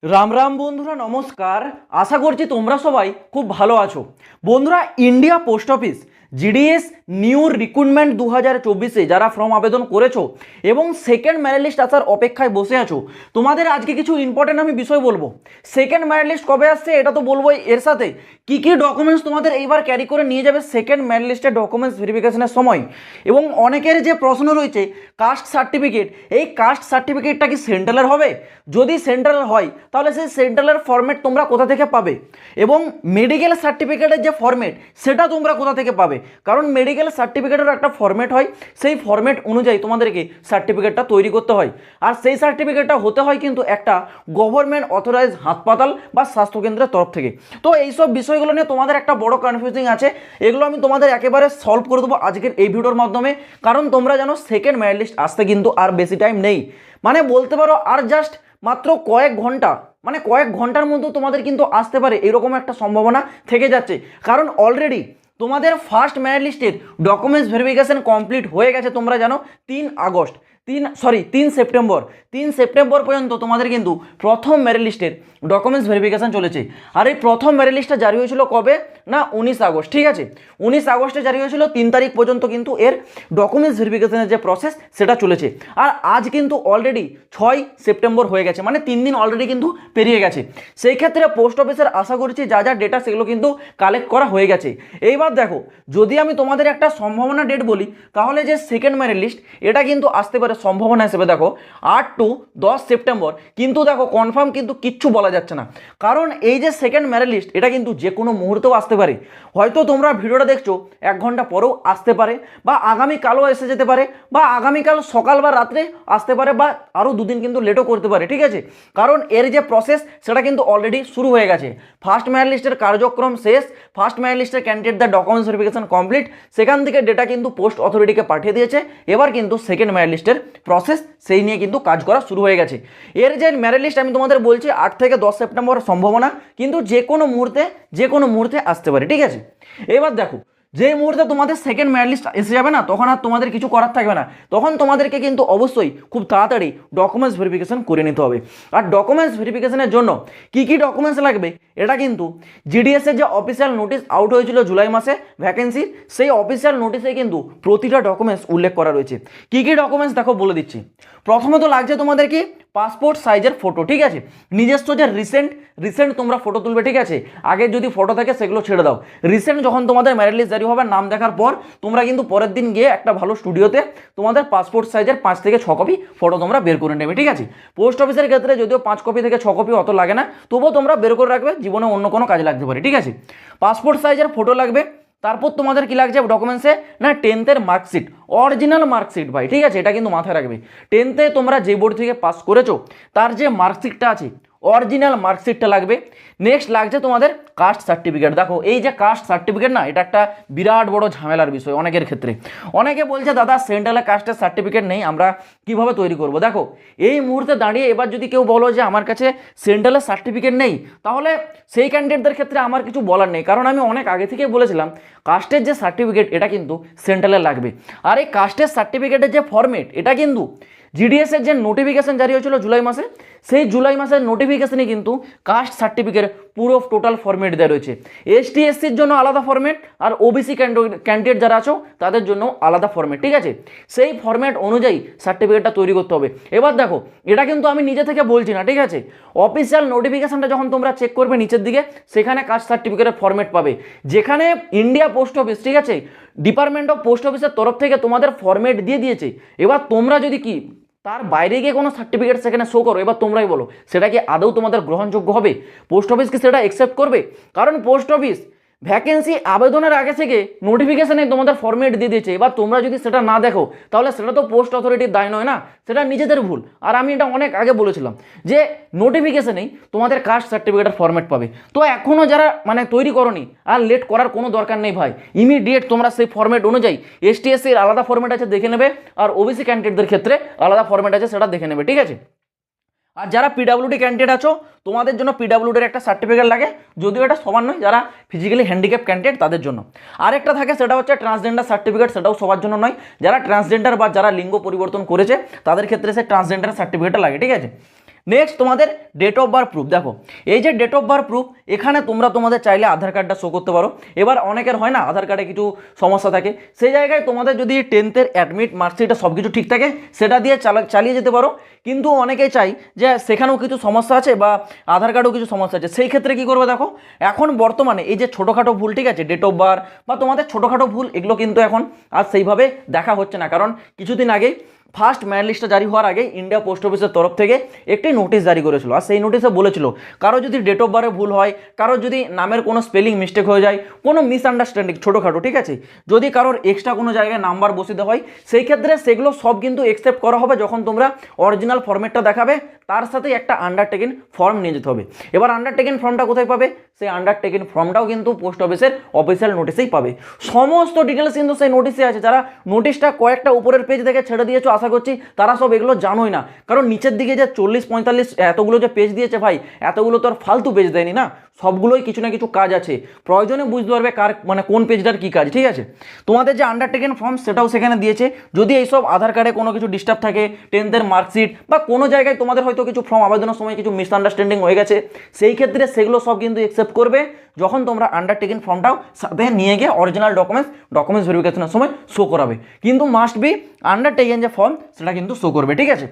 রাম রাম বন্ধুরা, নমস্কার। আশা করছি তোমরা সবাই খুব ভালো আছো। বন্ধুরা, India post office GDS new recruitment 2024-এ যারা ফর্ম আবেদন করেছো এবং সেকেন্ড মেরিট লিস্ট আসার অপেক্ষায় বসে আছো, তোমাদের আজকে কিছু ইম্পর্টেন্ট আমি বিষয় বলবো। সেকেন্ড মেরিট লিস্ট কবে আসছে এটা তো বলবোই, এর সাথে কি কি ডকুমেন্টস তোমাদের এইবার ক্যারি করে নিয়ে যাবে সেকেন্ড মেরিট লিস্টের ডকুমেন্টস ভেরিফিকেশনের সময়। এবং অনেকের যে প্রশ্ন রয়েছে কাস্ট সার্টিফিকেট, এই কাস্ট সার্টিফিকেটটা কি সেন্ট্রালের হবে? যদি সেন্ট্রাল হয় তাহলে সেই সেন্ট্রালের ফরম্যাট তোমরা কোথা থেকে পাবে? এবং মেডিকেল সার্টিফিকেটের যে ফরম্যাট সেটা তোমরা কোথা থেকে পাবে? কারণ মেডিকেল সার্টিফিকেটের একটা ফরম্যাট হয়, সেই ফরম্যাট অনুযায়ী তোমাদেরকে সার্টিফিকেটটা তৈরি করতে হয়। আর সেই সার্টিফিকেটটা হতে হয় কিন্তু একটা গভর্নমেন্ট অথরাইজ হাসপাতাল বা স্বাস্থ্যকেন্দ্রের তরফ থেকে। তো এইসব বিষয়গুলো নিয়ে তোমাদের একটা বড় কনফিউজিং আছে, এগুলো আমি তোমাদের একেবারে সলভ করে দেবো আজকের এই ভিডিওর মাধ্যমে। কারণ তোমরা জানো সেকেন্ড মেরিট লিস্ট আসতে কিন্তু আর বেশি টাইম নেই, মানে বলতে পারো আর জাস্ট মাত্র কয়েক ঘন্টা, মানে কয়েক ঘন্টার মধ্যে তোমাদের কিন্তু আসতে পারে এরকম একটা সম্ভাবনা থেকে যাচ্ছে। কারণ অলরেডি তোমাদের ফার্স্ট মেরিট লিস্টের ডকুমেন্টস ভেরিফিকেশন কমপ্লিট হয়ে গেছে। তোমরা জানো 3 সেপ্টেম্বর 3 সেপ্টেম্বর পর্যন্ত তোমাদের কিন্তু প্রথম মেরিট লিস্টের ডকুমেন্টস ভেরিফিকেশন চলেছে। আর এই প্রথম মেরিট লিস্টটা জারি হয়েছিল কবে না 19 আগস্ট, ঠিক আছে? 19 আগস্টে জারি হয়েছিল, 3 তারিখ পর্যন্ত কিন্তু এর ডকুমেন্টস ভেরিফিকেশনের যে প্রসেস সেটা চলেছে। আর আজ কিন্তু অলরেডি 6 সেপ্টেম্বর হয়ে গেছে, মানে 3 দিন অলরেডি কিন্তু পেরিয়ে গেছে। সেই ক্ষেত্রে পোস্ট অফিসের আশা করছি যা যা ডেটা সেগুলো কিন্তু কালেক্ট করা হয়ে গেছে। এইবার দেখো, যদি আমি তোমাদের একটা সম্ভাবনা ডেট বলি তাহলে যে সেকেন্ড মেরিট লিস্ট এটা কিন্তু আসতে পারে সম্ভাবনা হিসেবে দেখো 8 to 10 সেপ্টেম্বর। কিন্তু দেখো কনফার্ম কিন্তু কিচ্ছু বলা যাচ্ছে না, কারণ এই যে সেকেন্ড মেরিট লিস্ট এটা কিন্তু যে কোনো মুহূর্তেও আসতে পারে। হয়তো তোমরা ভিডিওটা দেখছো 1 ঘন্টা পরেও আসতে পারে, বা আগামীকালও এসে যেতে পারে, বা আগামীকাল সকাল বা রাত্রে আসতে পারে, বা আরও দুদিন কিন্তু লেটও করতে পারে, ঠিক আছে? কারণ এর যে প্রসেস সেটা কিন্তু অলরেডি শুরু হয়ে গেছে। ফার্স্ট মেরিট লিস্টের কার্যক্রম শেষ, ফার্স্ট মেরিট লিস্টের ক্যান্ডিডেটদের ডকুমেন্টস ভেরিফিকেশন কমপ্লিট, সেখান থেকে ডেটা কিন্তু পোস্ট অথরিটিকে পাঠিয়ে দিয়েছে। এবার কিন্তু সেকেন্ড মেরিট লিস্টের প্রসেস সেই নিয়ে কিন্তু কাজ করা শুরু হয়ে গেছে। এর যে মেরিট লিস্ট আমি তোমাদের বলছি 8 থেকে 10 সেপ্টেম্বর সম্ভাবনা, কিন্তু যে কোনো মুহূর্তে আসতে পারে, ঠিক আছে? এবার দেখো, যে মুহূর্তে তোমাদের সেকেন্ড মেরিট লিস্ট এসে যাবে না, তখন আর তোমাদের কিছু করার থাকবে না। তখন তোমাদেরকে কিন্তু অবশ্যই খুব তাড়াতাড়ি ডকুমেন্টস ভেরিফিকেশন করে নিতে হবে। আর ডকুমেন্টস ভেরিফিকেশনের জন্য কি কি ডকুমেন্টস লাগবে এটা কিন্তু জিডিএস এর যে অফিসিয়াল নোটিশ আউট হয়েছিল জুলাই মাসে ভ্যাকেন্সির, সেই অফিসিয়াল নোটিশে কিন্তু প্রতিটা ডকুমেন্টস উল্লেখ করা রয়েছে। কি কি ডকুমেন্টস দেখো বলে দিচ্ছি। প্রথমত লাগছে তোমাদের কি পাসপোর্ট সাইজের ফটো, ঠিক আছে? নিজস্ব যে রিসেন্ট তোমরা ফটো তুলবে, ঠিক আছে? আগে যদি ফটো থাকে সেগুলো ছেড়ে দাও। রিসেন্ট যখন তোমাদের মেরিট লিস্ট জারি হবে, নাম দেখার পর তোমরা কিন্তু পরের দিন গিয়ে একটা ভালো স্টুডিওতে তোমাদের পাসপোর্ট সাইজের 5 থেকে 6 কপি ফটো তোমরা বের করে নেবে, ঠিক আছে? পোস্ট অফিসের ক্ষেত্রে যদিও 5 কপি থেকে 6 কপি অত লাগে না, তবুও তোমরা বের করে রাখবে, জীবনে অন্য কোনো কাজে লাগতে পারে, ঠিক আছে? পাসপোর্ট সাইজের ফটো লাগবে। তারপর তোমাদের কি লাগছে ডকুমেন্টসে না 10th মার্কশিট, অরিজিনাল মার্কশিট ভাই, ঠিক আছে? এটা কিন্তু মাথায় রাখবে। 10th তোমরা যে বোর্ড থেকে পাস করেছো তার যে মার্কশিটটা আছে, অরিজিনাল মার্কশিটটা লাগবে। নেক্সট লাগছে তোমাদের কাস্ট সার্টিফিকেট। দেখো এই যে কাস্ট সার্টিফিকেট না, এটা একটা বিরাট বড় ঝামেলার বিষয় অনেকের ক্ষেত্রে। অনেকে বলছে দাদা সেন্ট্রালে কাস্টের সার্টিফিকেট নেই, আমরা কিভাবে তৈরি করব? দেখো এই মুহূর্তে দাঁড়িয়ে এবার যদি কেউ বলো যে আমার কাছে সেন্ট্রালের সার্টিফিকেট নেই, তাহলে সেই ক্যান্ডিডেটদের ক্ষেত্রে আমার কিছু বলার নেই। কারণ আমি অনেক আগে থেকেই বলেছিলাম কাস্টের যে সার্টিফিকেট এটা কিন্তু সেন্ট্রালে লাগবে। আর এই কাস্টের সার্টিফিকেটের যে ফরম্যাট এটা কিন্তু জিডিএস এর যে নোটিফিকেশন জারি হয়েছিল জুলাই মাসে, সেই জুলাই মাসের নোটিফিকেশনে কিন্তু কাস্ট সার্টিফিকেট পুরো টোটাল ফরম্যাট দেওয়া রয়েছে। এসটি এসসির জন্য আলাদা ফরম্যাট, আর ওবিসি ক্যান্ডিডেট যারা আছো তাদের জন্য আলাদা ফরম্যাট, ঠিক আছে? সেই ফরম্যাট অনুযায়ী সার্টিফিকেটটা তৈরি করতে হবে। এবার দেখো, এটা কিন্তু আমি নিজে থেকে বলছি না, ঠিক আছে? অফিসিয়াল নোটিফিকেশনটা যখন তোমরা চেক করবে নিচের দিকে, সেখানে কাস্ট সার্টিফিকেটের ফরম্যাট পাবে, যেখানে ইন্ডিয়া পোস্ট অফিস, ঠিক আছে, ডিপার্টমেন্ট অফ পোস্ট অফিসের তরফ থেকে তোমাদের ফরম্যাট দিয়ে দিয়েছে। এবার তোমরা যদি কি তার বাইরে গিয়ে কোনো সার্টিফিকেট সেখানে শো করো, এবার তোমরাই বলো সেটা কি আদৌ তোমাদের গ্রহণযোগ্য হবে? পোস্ট অফিস কি সেটা অ্যাকসেপ্ট করবে? কারণ পোস্ট অফিস ভ্যাকেন্সি আবেদনের আগে থেকে নোটিফিকেশনে তোমাদের ফরম্যাট দিয়ে দিয়েছে। এবার তোমরা যদি সেটা না দেখো তাহলে সেটা তো পোস্ট অথরিটির দায় নয় না, সেটা নিজেদের ভুল। আর আমি এটা অনেক আগে বলেছিলাম যে নোটিফিকেশনেই তোমাদের কাস্ট সার্টিফিকেটের ফরম্যাট পাবে। তো এখনও যারা মানে তৈরি করনি, আর লেট করার কোনো দরকার নেই ভাই, ইমিডিয়েট তোমরা সেই ফরম্যাট অনুযায়ী এসটি এসসির আলাদা ফরম্যাট আছে দেখে নেবে, আর ওবিসি ক্যান্ডিডেটদের ক্ষেত্রে আলাদা ফরম্যাট আছে সেটা দেখে নেবে, ঠিক আছে? আর যারা পিডাব্লিউডি ক্যান্ডিডেট আছো তোমাদের জন্য পিডাব্লিউডির একটা সার্টিফিকেট লাগে, যদিও এটা সবার নয়, যারা ফিজিক্যালি হ্যান্ডিক্যাপ ক্যান্ডিডেট তাদের জন্য। আরেকটা থাকে সেটা হচ্ছে ট্রান্সজেন্ডার সার্টিফিকেট, সেটাও সবার জন্য নয়। যারা ট্রান্সজেন্ডার বা যারা লিঙ্গ পরিবর্তন করেছে তাদের ক্ষেত্রে সে ট্রান্সজেন্ডার সার্টিফিকেটটা লাগে, ঠিক আছে? নেক্সট তোমাদের ডেট অফ বার্থ প্রুফ। দেখো এই যে ডেট অফ বার্থ প্রুফ, এখানে তোমরা তোমাদের চাইলে আধার কার্ডটা শো করতে পারো। এবার অনেকের হয় না আধার কার্ডে কিছু সমস্যা থাকে, সেই জায়গায় তোমাদের যদি 10th অ্যাডমিট মার্কশিটে সব কিছু ঠিক থাকে সেটা দিয়ে চালিয়ে যেতে পারো। কিন্তু অনেকেই চাই যে সেখানেও কিছু সমস্যা আছে বা আধার কার্ডেও কিছু সমস্যা আছে, সেই ক্ষেত্রে কী করবে দেখো, এখন বর্তমানে এই যে ছোটোখাটো ভুল, ঠিক আছে, ডেট অফ বার্থ বা তোমাদের ছোটোখাটো ভুল, এগুলো কিন্তু এখন আর সেইভাবে দেখা হচ্ছে না। কারণ কিছুদিন আগেই ফার্স্ট ম্যারিট লিস্টটা জারি হওয়ার আগে ইন্ডিয়া পোস্ট অফিসের তরফ থেকে একটি নোটিশ জারি করেছিল, আর সেই নোটিশে বলেছিল কারো যদি ডেট অফ বার্থে ভুল হয়, কারো যদি নামের কোনো স্পেলিং মিস্টেক হয়ে যায়, কোনো মিসআন্ডারস্ট্যান্ডিং ছোটোখাটো, ঠিক আছে, যদি কারোর এক্সট্রা কোনো জায়গায় নাম্বার বসিয়ে দেওয়া হয়, সেই ক্ষেত্রে সেগুলো সব কিন্তু অ্যাকসেপ্ট করা হবে যখন তোমরা অরিজিনাল ফর্মেটটা দেখাবে, তার সাথে একটা আন্ডারটেকেন ফর্ম নিয়ে যেতে হবে। এবার আন্ডারটেকেন ফর্মটা কোথায় পাবে, সেই আন্ডারটেকেন ফর্মটাও কিন্তু পোস্ট অফিসের অফিসিয়াল নোটিসেই পাবে। সমস্ত ডিটেলস কিন্তু সেই নোটিসে আছে। যারা নোটিশটা কয়েকটা উপরের পেজ থেকে ছেড়ে দিয়েছো আশা করছি তারা সব এগুলো জানোই না, কারণ নিচের দিকে যে 40-45 এতগুলো যে পেজ দিয়েছে ভাই, এতগুলো তো আর ফালতু পেজ দেয়নি না, সবগুলোই কিছু না কিছু কাজ আছে, প্রয়োজনে বুঝতে পারবে কার মানে কোন পেজটার কী কাজ, ঠিক আছে। তোমাদের যে আন্ডারটেকেন ফর্ম সেটাও সেখানে দিয়েছে। যদি এইসব আধার কার্ডে কোনো কিছু ডিস্টার্ব থাকে, 10th মার্কশিট বা কোনো জায়গায় তোমাদের হয়তো কিছু ফর্ম আবেদনের সময় কিছু মিসআন্ডারস্ট্যান্ডিং হয়ে গেছে, সেই ক্ষেত্রে সেগুলো সব কিন্তু অ্যাকসেপ্ট করবে যখন তোমরা আন্ডারটেকেন ফর্মটাও সাথে নিয়ে গিয়ে অরিজিনাল ডকুমেন্টস ভেরিফিকেশনের সময় শো করাবে। কিন্তু মাস্ট বি আন্ডারটেকেন যে ফর্ম সেটা কিন্তু শো করবে, ঠিক আছে।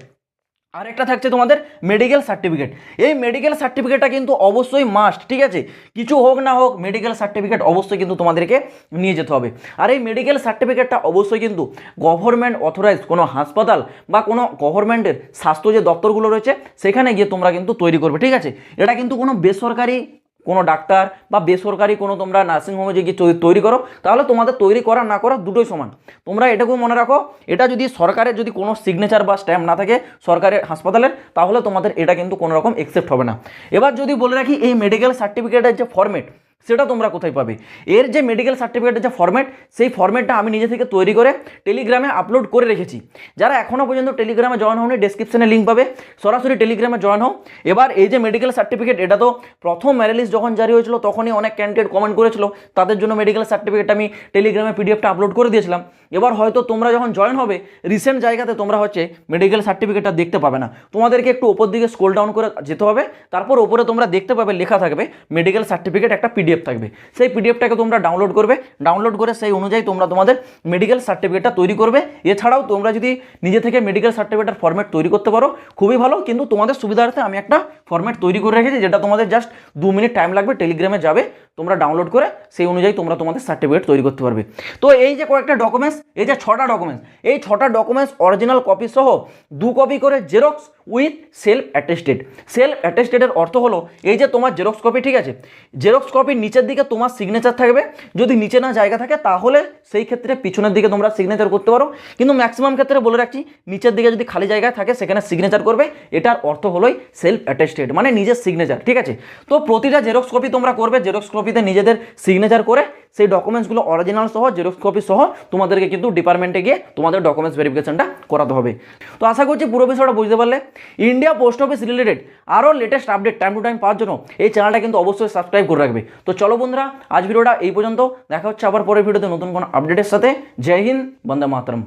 আরেকটা থাকছে তোমাদের মেডিকেল সার্টিফিকেট। এই মেডিকেল সার্টিফিকেটটা কিন্তু অবশ্যই মাস্ট, ঠিক আছে, কিছু হোক না হোক মেডিকেল সার্টিফিকেট অবশ্যই কিন্তু তোমাদেরকে নিয়ে যেতে হবে। আর এই মেডিকেল সার্টিফিকেটটা অবশ্যই কিন্তু গভর্নমেন্ট অথরাইজ কোনো হাসপাতাল বা কোনো গভর্নমেন্টের স্বাস্থ্য যে দপ্তরগুলো রয়েছে সেখানে গিয়ে তোমরা কিন্তু তৈরি করবে, ঠিক আছে। এটা কিন্তু কোনো বেসরকারি কোনো ডাক্তার বা বেসরকারি কোনো তোমরা নার্সিংহোমে যে গিয়ে তৈরি করো, তাহলে তোমাদের তৈরি করা না করা দুটোই সমান। তোমরা এটাকেও মনে রাখো, এটা যদি সরকারের যদি কোনো সিগনেচার বা স্ট্যাম্প না থাকে সরকারের হাসপাতালের, তাহলে তোমাদের এটা কিন্তু কোনো রকম অ্যাকসেপ্ট হবে না। এবার যদি বলে রাখি এই মেডিকেল সার্টিফিকেটের যে ফরম্যাট সেটা তোমরা কোথায় পাবে, এর যে মেডিকেল সার্টিফিকেটের যে ফরম্যাট, সেই ফরম্যাটটা আমি নিজে থেকে তৈরি করে টেলিগ্রামে আপলোড করে রেখেছি। যারা এখনও পর্যন্ত টেলিগ্রামে জয়েন হওনি, ডেসক্রিপশনে লিঙ্ক পাবে, সরাসরি টেলিগ্রামে জয়েন হও। এবার এই যে মেডিকেল সার্টিফিকেট, এটা তো প্রথম মেরিট লিস্ট যখন জারি হয়েছিল তখনই অনেক ক্যান্ডিডেট কমেন্ট করেছিল, তাদের জন্য মেডিকেল সার্টিফিকেট আমি টেলিগ্রামে পিডিএফটা আপলোড করে দিয়েছিলাম। এবার হয়তো তোমরা যখন জয়েন হবে রিসেন্ট জায়গাতে তোমরা হচ্ছে মেডিকেল সার্টিফিকেটটা দেখতে পাবে না, তোমাদেরকে একটু ওপর দিকে স্ক্রল ডাউন করে যেতে হবে, তারপর ওপরে তোমরা দেখতে পাবে লেখা থাকবে মেডিকেল সার্টিফিকেট, একটা পিডিএফ থাকবে, সেই পিডিএফটাকে তোমরা ডাউনলোড করবে, ডাউনলোড করে সেই অনুযায়ী তোমরা তোমাদের মেডিকেল সার্টিফিকেটটা তৈরি করবে। এছাড়াও তোমরা যদি নিজে থেকে মেডিকেল সার্টিফিকেটের ফরম্যাট তৈরি করতে পারো খুবই ভালো, কিন্তু তোমাদের সুবিধার্থে আমি একটা ফরম্যাট তৈরি করে রেখেছি যেটা তোমাদের জাস্ট 2 মিনিট টাইম লাগবে, টেলিগ্রামে যাবে, তোমরা ডাউনলোড করে সেই অনুযায়ী তোমরা তোমাদের সার্টিফিকেট তৈরি করতে পারবে। তো এই যে কয়েকটা ডকুমেন্টস, এই যে 6টা ডকুমেন্টস, এই 6টা ডকুমেন্টস অরিজিনাল কপি সহ 2 কপি করে xerox with self attested. Self অ্যাটেস্টেডের অর্থ হলো এই যে তোমার জেরক্স কপি, ঠিক আছে, জেরক্স কপির নিচের দিকে তোমার সিগনেচার থাকবে, যদি নিচে না জায়গা থাকে তাহলে সেই ক্ষেত্রে পিছনের দিকে তোমরা সিগনেচার করতে পারো, কিন্তু ম্যাক্সিমাম ক্ষেত্রে বলে রাখছি নিচের দিকে যদি খালি জায়গা থাকে সেখানে সিগনেচার করবে, এটার অর্থ হলোই সেলফ অ্যাটেস্টেড, মানে নিজের সিগনেচার, ঠিক আছে। তো প্রতিটা জেরক্স কপি তোমরা করবে, জেরক্স কপিতে নিজেদের সিগনেচার করে সেই ডকুমেন্টসগুলো অরিজিনাল সহ জেরক্স কপি সহ তোমাদেরকে কিন্তু ডিপার্টমেন্টে গিয়ে তোমাদের ডকুমেন্টস ভেরিফিকেশনটা করাতে হবে। তো আশা করছি পুরো বিষয়টা বুঝতে পারলে। ইন্ডিয়া পোস্ট অফিস রিলেটেড আরও latest update time to time পাওয়ার জন্য এই চ্যানেলটা কিন্তু অবশ্যই সাবস্ক্রাইব করে রাখবে। তো চলো বন্ধুরা, আজ ভিডিওটা এই পর্যন্ত, দেখা হচ্ছে আবার পরের ভিডিওতে নতুন কোনো আপডেটের সাথে। জয় হিন্দ, বন্দে মাতরম।